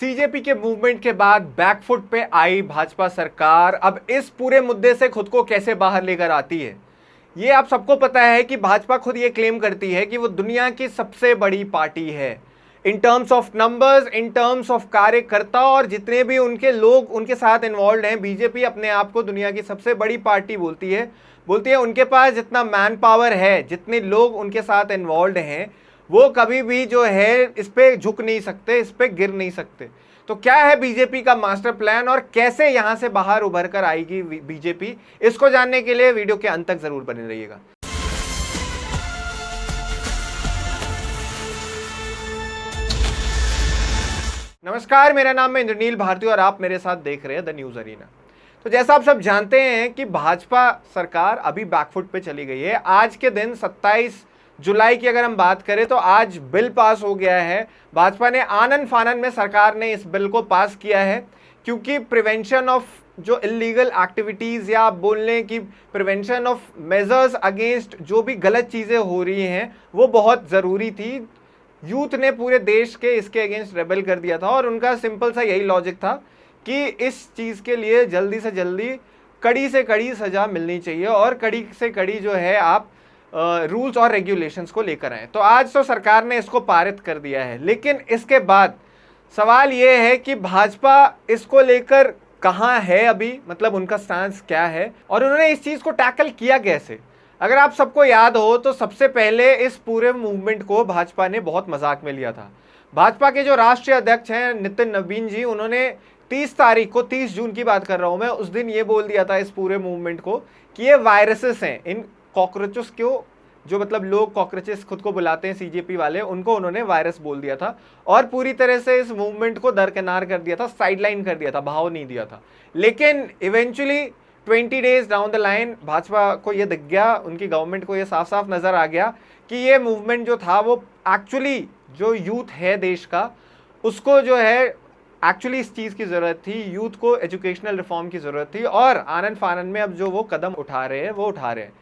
CJP के movement के बाद बैकफुट पे आई भाजपा सरकार अब इस पूरे मुद्दे से खुद को कैसे बाहर लेकर आती है। ये आप सबको पता है कि भाजपा खुद ये क्लेम करती है कि वो दुनिया की सबसे बड़ी पार्टी है in terms of numbers, in terms of कार्यकर्ता और जितने भी उनके लोग उनके साथ इन्वॉल्व हैं। बीजेपी अपने आप को दुनिया की सबसे बड़ी पार्टी बोलती है उनके पास जितना मैन पावर है, जितने लोग उनके साथ इन्वॉल्व हैं, वो कभी भी जो है इस पे झुक नहीं सकते, इस पे गिर नहीं सकते। तो क्या है बीजेपी का मास्टर प्लान और कैसे यहां से बाहर उभर कर आएगी बीजेपी, इसको जानने के लिए वीडियो के अंत तक जरूर बने रहिएगा। नमस्कार, मेरा नाम है इंद्रनील भारती और आप मेरे साथ देख रहे हैं द न्यूज अरीना। तो जैसा आप सब जानते हैं कि भाजपा सरकार अभी बैकफुट पे चली गई है। आज के दिन 27 जुलाई की अगर हम बात करें तो आज बिल पास हो गया है। भाजपा ने आनन फानन में सरकार ने इस बिल को पास किया है क्योंकि प्रिवेंशन ऑफ जो इलीगल एक्टिविटीज़ या आप बोल लें कि प्रिवेंशन ऑफ मेजर्स अगेंस्ट जो भी गलत चीज़ें हो रही हैं वो बहुत ज़रूरी थी। यूथ ने पूरे देश के इसके अगेंस्ट रेबल कर दिया था और उनका सिंपल सा यही लॉजिक था कि इस चीज़ के लिए जल्दी से जल्दी कड़ी से कड़ी सज़ा मिलनी चाहिए और कड़ी से कड़ी जो है आप रूल्स और रेगुलेशंस को लेकर आए। तो आज तो सरकार ने इसको पारित कर दिया है, लेकिन इसके बाद सवाल ये है कि भाजपा इसको लेकर कहाँ है अभी, मतलब उनका स्टांस क्या है और उन्होंने इस चीज़ को टैकल किया कैसे। अगर आप सबको याद हो तो सबसे पहले इस पूरे मूवमेंट को भाजपा ने बहुत मजाक में लिया था। भाजपा के जो राष्ट्रीय अध्यक्ष हैं नितिन नवीन जी, उन्होंने 30 तारीख को, 30 जून की बात कर रहा हूँ मैं, उस दिन ये बोल दिया था इस पूरे मूवमेंट को कि ये वायरसेस हैं, इन कॉकरोचेस को, जो मतलब लोग कॉकरोचेस खुद को बुलाते हैं सीजेपी वाले, उनको उन्होंने वायरस बोल दिया था और पूरी तरह से इस मूवमेंट को दरकिनार कर दिया था, साइडलाइन कर दिया था, भाव नहीं दिया था। लेकिन eventually 20 days down the line Bhajpa को ये दिख गया, उनकी गवर्नमेंट को ये साफ साफ नजर आ गया कि ये मूवमेंट जो था वो एक्चुअली जो यूथ है देश का, उसको जो है एक्चुअली इस चीज़ की ज़रूरत थी, यूथ को एजुकेशनल रिफॉर्म की ज़रूरत थी और आनन फानन में अब जो वो कदम उठा रहे हैं वो उठा रहे हैं।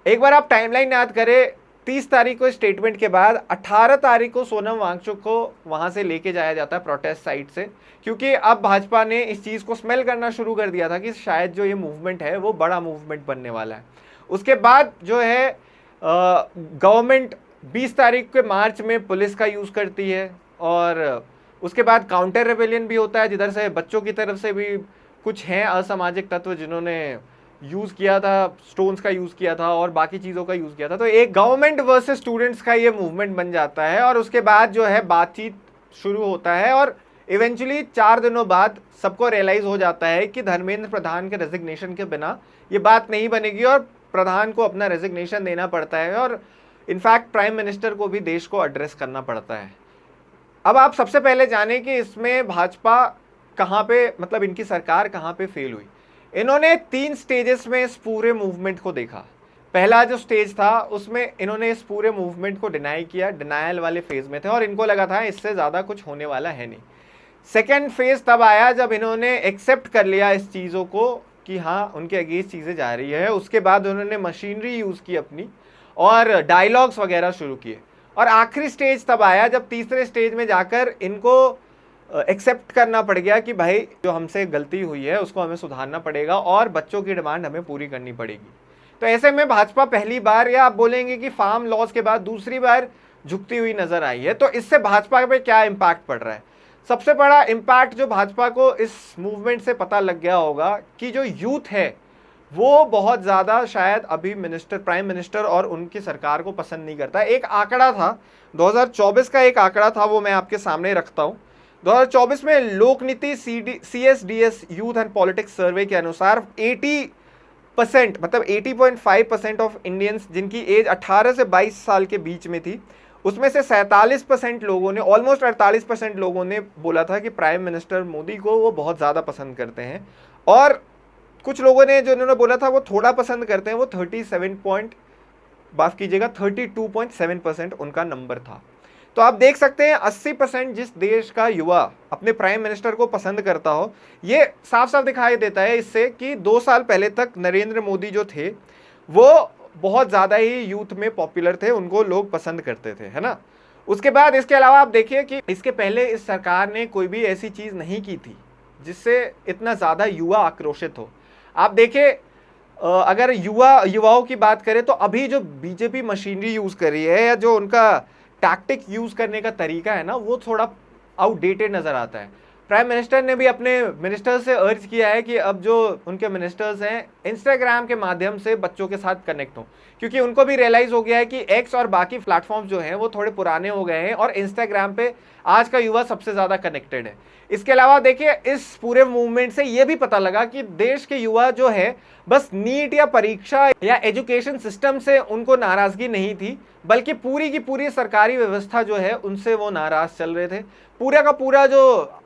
एक बार आप टाइमलाइन याद करें, 30 तारीख को स्टेटमेंट के बाद 18 तारीख को सोनम वांगचुक को वहाँ से लेके जाया जाता है प्रोटेस्ट साइट से, क्योंकि अब भाजपा ने इस चीज़ को स्मेल करना शुरू कर दिया था कि शायद जो ये मूवमेंट है वो बड़ा मूवमेंट बनने वाला है। उसके बाद जो है गवर्नमेंट 20 तारीख के मार्च में पुलिस का यूज़ करती है और उसके बाद काउंटर रेबेलियन भी होता है, जिधर से बच्चों की तरफ से भी कुछ हैं असामाजिक तत्व जिन्होंने यूज़ किया था, स्टोन्स का यूज़ किया था और बाकी चीज़ों का यूज़ किया था। तो एक गवर्नमेंट वर्सेस स्टूडेंट्स का ये मूवमेंट बन जाता है और उसके बाद जो है बातचीत शुरू होता है और इवेंचुअली 4 दिनों बाद सबको रियलाइज़ हो जाता है कि धर्मेंद्र प्रधान के रेजिग्नेशन के बिना ये बात नहीं बनेगी और प्रधान को अपना रेजिग्नेशन देना पड़ता है और इनफैक्ट प्राइम मिनिस्टर को भी देश को एड्रेस करना पड़ता है। अब आप सबसे पहले जाने कि इसमें भाजपा कहाँ पे, मतलब इनकी सरकार कहाँ पे फेल हुई। इन्होंने 3 स्टेजेस में इस पूरे मूवमेंट को देखा। पहला जो स्टेज था उसमें इन्होंने इस पूरे मूवमेंट को डिनाई किया, डिनायल वाले फेज में थे और इनको लगा था इससे ज़्यादा कुछ होने वाला है नहीं। सेकेंड फेज तब आया जब इन्होंने एक्सेप्ट कर लिया इस चीज़ों को कि हाँ उनके अगेंस्ट चीज़ें जा रही है। उसके बाद उन्होंने मशीनरी यूज़ की अपनी और डायलॉग्स वगैरह शुरू किए और आखिरी स्टेज तब आया जब तीसरे स्टेज में जाकर इनको एक्सेप्ट करना पड़ गया कि भाई जो हमसे गलती हुई है उसको हमें सुधारना पड़ेगा और बच्चों की डिमांड हमें पूरी करनी पड़ेगी। तो ऐसे में भाजपा पहली बार, या आप बोलेंगे कि फार्म लॉज के बाद दूसरी बार झुकती हुई नजर आई है। तो इससे भाजपा पे क्या इम्पैक्ट पड़ रहा है? सबसे बड़ा इम्पैक्ट जो भाजपा को इस मूवमेंट से पता लग गया होगा कि जो यूथ है वो बहुत ज़्यादा शायद अभी प्राइम मिनिस्टर और उनकी सरकार को पसंद नहीं करता। एक आंकड़ा था 2024 का, एक आंकड़ा था वो मैं आपके सामने रखता हूँ। 2024 में लोकनीति CSDS यूथ एंड पॉलिटिक्स सर्वे के अनुसार 80% मतलब 80.5% ऑफ इंडियंस जिनकी एज 18 से 22 साल के बीच में थी, उसमें से 47% लोगों ने, ऑलमोस्ट 48% लोगों ने बोला था कि प्राइम मिनिस्टर मोदी को वो बहुत ज़्यादा पसंद करते हैं और कुछ लोगों ने जो इन्होंने बोला था वो थोड़ा पसंद करते हैं, वो 32.7% उनका नंबर था। तो आप देख सकते हैं 80% जिस देश का युवा अपने प्राइम मिनिस्टर को पसंद करता हो, ये साफ साफ दिखाई देता है इससे कि 2 साल पहले तक नरेंद्र मोदी जो थे वो बहुत ज़्यादा ही यूथ में पॉपुलर थे, उनको लोग पसंद करते थे, है ना। उसके बाद इसके अलावा आप देखिए कि इसके पहले इस सरकार ने कोई भी ऐसी चीज नहीं की थी जिससे इतना ज्यादा युवा आक्रोशित हो। आप देखिए अगर युवाओं की बात करें तो अभी जो बीजेपी मशीनरी यूज कर रही है या जो उनका टैक्टिक यूज करने का तरीका है ना, वो थोड़ा आउटडेटेड नजर आता है। प्राइम मिनिस्टर ने भी अपने मिनिस्टर्स से अर्ज किया है कि अब जो उनके मिनिस्टर्स हैं इंस्टाग्राम के माध्यम से बच्चों के साथ कनेक्ट हो, क्योंकि उनको भी रियलाइज हो गया है कि एक्स और बाकी प्लेटफॉर्म्स जो हैं वो थोड़े पुराने हो गए हैं और इंस्टाग्राम पे आज का युवा सबसे ज्यादा कनेक्टेड है। इसके अलावा देखिए इस पूरे मूवमेंट से ये भी पता लगा कि देश के युवा जो है बस नीट या परीक्षा या एजुकेशन सिस्टम से उनको नाराजगी नहीं थी, बल्कि पूरी की पूरी सरकारी व्यवस्था जो है उनसे वो नाराज चल रहे थे। पूरा का पूरा जो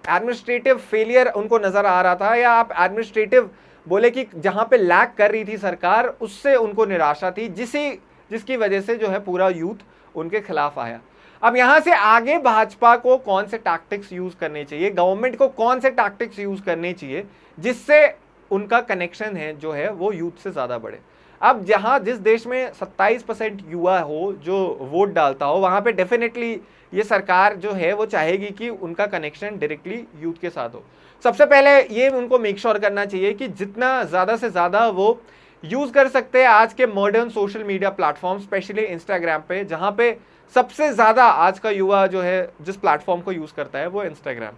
एडमिनिस्ट्रेटिव फेलियर उनको नजर आ रहा था, या आप एडमिनिस्ट्रेटिव बोले कि जहां पे लैग कर रही थी सरकार, उससे उनको निराशा थी, जिसकी वजह से जो है पूरा यूथ उनके खिलाफ आया। अब यहां से आगे भाजपा को कौन से टैक्टिक्स यूज करने चाहिए, गवर्नमेंट को कौन से टैक्टिक्स यूज करने चाहिए जिससे उनका कनेक्शन है जो है वो यूथ से ज्यादा बढ़े। अब जहां जिस देश में 27% युवा हो जो वोट डालता हो, वहां पे डेफिनेटली ये सरकार जो है वो चाहेगी कि उनका कनेक्शन डायरेक्टली यूथ के साथ हो। सबसे पहले ये उनको मेक श्योर करना चाहिए कि जितना ज्यादा से ज्यादा वो यूज कर सकते हैं आज के modern social media platform, specially Instagram पे, जहां पे सबसे ज्यादा आज का युवा जो है जिस प्लेटफॉर्म को यूज करता है वो इंस्टाग्राम।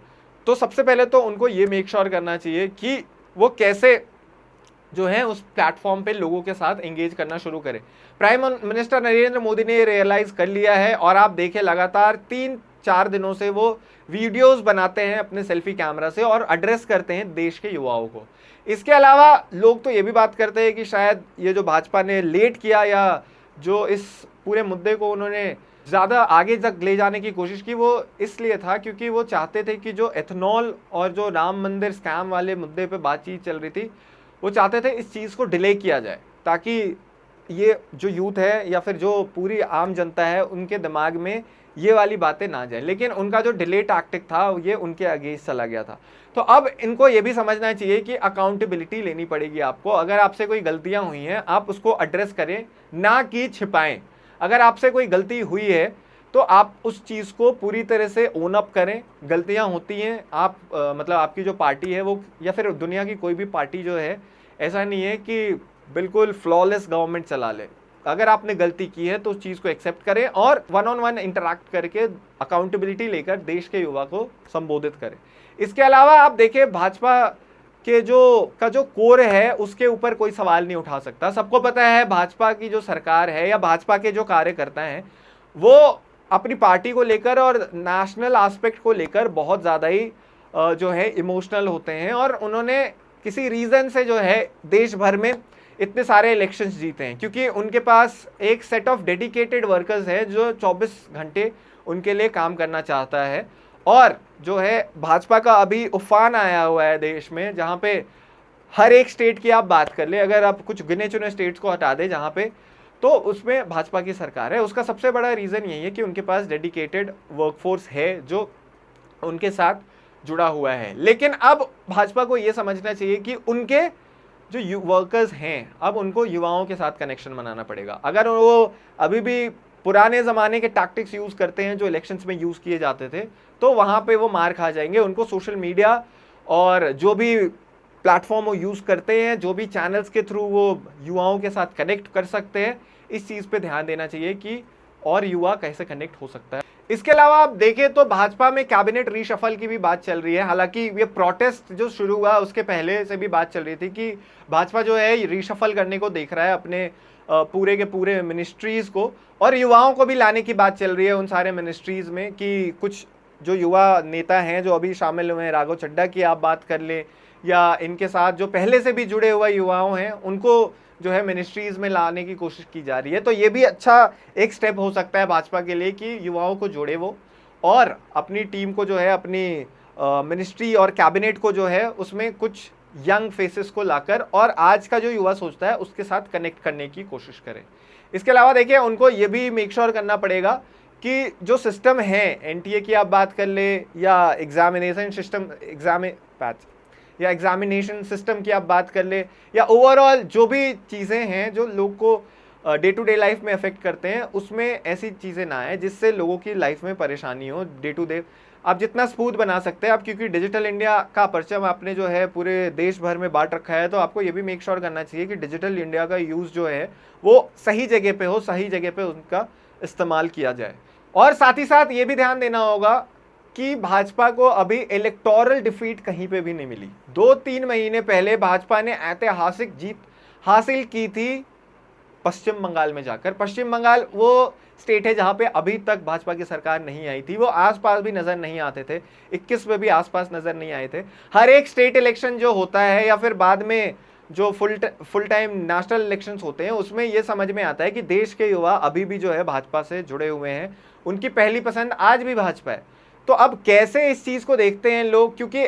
तो सबसे पहले तो उनको ये मेक श्योर करना चाहिए कि वो कैसे जो है उस प्लेटफॉर्म पे लोगों के साथ एंगेज करना शुरू करें। प्राइम मिनिस्टर नरेंद्र मोदी ने रियलाइज कर लिया है और आप देखें लगातार 3-4 दिनों से वो वीडियोस बनाते हैं अपने सेल्फी कैमरा से और एड्रेस करते हैं देश के युवाओं को। इसके अलावा लोग तो ये भी बात करते हैं कि शायद ये जो भाजपा ने लेट किया या जो इस पूरे मुद्दे को उन्होंने ज़्यादा आगे तक ले जाने की कोशिश की, वो इसलिए था क्योंकि वो चाहते थे कि जो एथनॉल और जो राम मंदिर स्कैम वाले मुद्दे पे बातचीत चल रही थी, वो चाहते थे इस चीज़ को डिले किया जाए ताकि ये जो यूथ है या फिर जो पूरी आम जनता है उनके दिमाग में ये वाली बातें ना जाए। लेकिन उनका जो डिले टैक्टिक था ये उनके अगेंस्ट चला गया था। तो अब इनको ये भी समझना चाहिए कि अकाउंटेबिलिटी लेनी पड़ेगी आपको। अगर आपसे कोई गलतियां हुई हैं आप उसको एड्रेस करें, ना कि छिपाएं। अगर आपसे कोई गलती हुई है तो आप उस चीज़ को पूरी तरह से ओन अप करें। गलतियां होती हैं, आप मतलब आपकी जो पार्टी है वो या फिर दुनिया की कोई भी पार्टी जो है, ऐसा नहीं है कि बिल्कुल फ्लॉलेस गवर्नमेंट चला ले। अगर आपने गलती की है तो उस चीज़ को एक्सेप्ट करें और वन ऑन वन इंटरैक्ट करके अकाउंटेबिलिटी लेकर देश के युवा को संबोधित करें। इसके अलावा आप देखें भाजपा के जो कोर है उसके ऊपर कोई सवाल नहीं उठा सकता। सबको पता है भाजपा की जो सरकार है या भाजपा के जो कार्यकर्ता हैं वो अपनी पार्टी को लेकर और नेशनल एस्पेक्ट को लेकर बहुत ज़्यादा ही जो है इमोशनल होते हैं और उन्होंने किसी रीज़न से जो है देश भर में इतने सारे इलेक्शंस जीते हैं क्योंकि उनके पास एक सेट ऑफ डेडिकेटेड वर्कर्स है जो 24 घंटे उनके लिए काम करना चाहता है। और जो है भाजपा का अभी उफान आया हुआ है देश में, जहाँ पे हर एक स्टेट की आप बात कर ले, अगर आप कुछ गिने चुने स्टेट्स को हटा दें जहाँ पे, तो उसमें भाजपा की सरकार है। उसका सबसे बड़ा रीज़न यही है कि उनके पास डेडिकेटेड वर्कफोर्स है जो उनके साथ जुड़ा हुआ है। लेकिन अब भाजपा को ये समझना चाहिए कि उनके जो वर्कर्स हैं अब उनको युवाओं के साथ कनेक्शन बनाना पड़ेगा। अगर वो अभी भी पुराने ज़माने के टैक्टिक्स यूज़ करते हैं जो इलेक्शंस में यूज़ किए जाते थे, तो वहाँ पे वो मार खा जाएंगे। उनको सोशल मीडिया और जो भी प्लेटफॉर्म वो यूज़ करते हैं, जो भी चैनल्स के थ्रू वो युवाओं के साथ कनेक्ट कर सकते हैं, इस चीज़ पे ध्यान देना चाहिए कि और युवा कैसे कनेक्ट हो सकता है। इसके अलावा आप देखें तो भाजपा में कैबिनेट रीशफल की भी बात चल रही है। हालांकि ये प्रोटेस्ट जो शुरू हुआ उसके पहले से भी बात चल रही थी कि भाजपा जो है रीशफल करने को देख रहा है अपने पूरे के पूरे मिनिस्ट्रीज़ को, और युवाओं को भी लाने की बात चल रही है उन सारे मिनिस्ट्रीज़ में कि कुछ जो युवा नेता हैं जो अभी शामिल हुए हैं, राघव चड्ढा की आप बात कर लें या इनके साथ जो पहले से भी जुड़े हुए युवाओं हैं, उनको जो है मिनिस्ट्रीज़ में लाने की कोशिश की जा रही है। तो ये भी अच्छा एक स्टेप हो सकता है भाजपा के लिए कि युवाओं को जोड़े वो और अपनी टीम को जो है अपनी मिनिस्ट्री और कैबिनेट को जो है उसमें कुछ यंग फेसेस को लाकर और आज का जो युवा सोचता है उसके साथ कनेक्ट करने की कोशिश करें। इसके अलावा देखिए उनको ये भी मेक श्योर करना पड़ेगा कि जो सिस्टम है, एनटीए की आप बात कर ले या एग्जामिनेशन सिस्टम या एग्जामिनेशन सिस्टम की आप बात कर ले या ओवरऑल जो भी चीज़ें हैं जो लोग को डे टू डे लाइफ में अफेक्ट करते हैं उसमें ऐसी चीज़ें ना आए जिससे लोगों की लाइफ में परेशानी हो डे टू डे। आप जितना स्मूथ बना सकते हैं आप, क्योंकि डिजिटल इंडिया का परचम आपने जो है पूरे देश भर में बांट रखा है, तो आपको ये भी मेक श्योर करना चाहिए कि डिजिटल इंडिया का यूज़ जो है वो सही जगह पे हो, सही जगह पे उनका इस्तेमाल किया जाए। और साथ ही साथ ये भी ध्यान देना होगा कि भाजपा को अभी इलेक्टोरल डिफीट कहीं पे भी नहीं मिली। 2-3 महीने पहले भाजपा ने ऐतिहासिक जीत हासिल की थी पश्चिम बंगाल में जाकर। पश्चिम बंगाल वो स्टेट है जहां पे अभी तक भाजपा की सरकार नहीं आई थी, वो आसपास भी नजर नहीं आते थे, 21 में भी आसपास नजर नहीं आए थे। हर एक स्टेट इलेक्शन जो होता है या फिर बाद में जो फुल टाइम नेशनल इलेक्शंस होते हैं उसमें ये समझ में आता है कि देश के युवा अभी भी जो है भाजपा से जुड़े हुए हैं, उनकी पहली पसंद आज भी भाजपा है। तो अब कैसे इस चीज़ को देखते हैं लोग, क्योंकि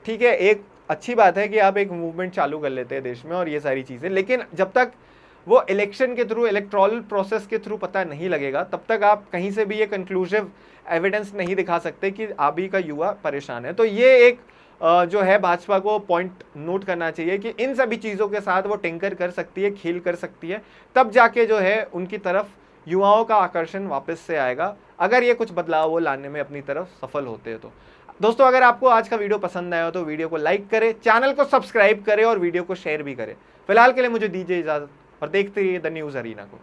ठीक है एक अच्छी बात है कि आप एक मूवमेंट चालू कर लेते हैं देश में और ये सारी चीज़ें, लेकिन जब तक वो इलेक्शन के थ्रू, इलेक्टोरल प्रोसेस के थ्रू पता नहीं लगेगा तब तक आप कहीं से भी ये कंक्लूसिव एविडेंस नहीं दिखा सकते कि अभी का युवा परेशान है। तो ये एक जो है भाजपा को पॉइंट नोट करना चाहिए कि इन सभी चीज़ों के साथ वो टिंकर कर सकती है, खेल कर सकती है, तब जाके जो है उनकी तरफ युवाओं का आकर्षण वापस से आएगा, अगर ये कुछ बदलाव वो लाने में अपनी तरफ सफल होते हैं तो। दोस्तों अगर आपको आज का वीडियो पसंद आया हो तो वीडियो को लाइक करें, चैनल को सब्सक्राइब करें और वीडियो को शेयर भी करें। फिलहाल के लिए मुझे दीजिए इजाजत और देखते रहिए द न्यूज़ अरीना को।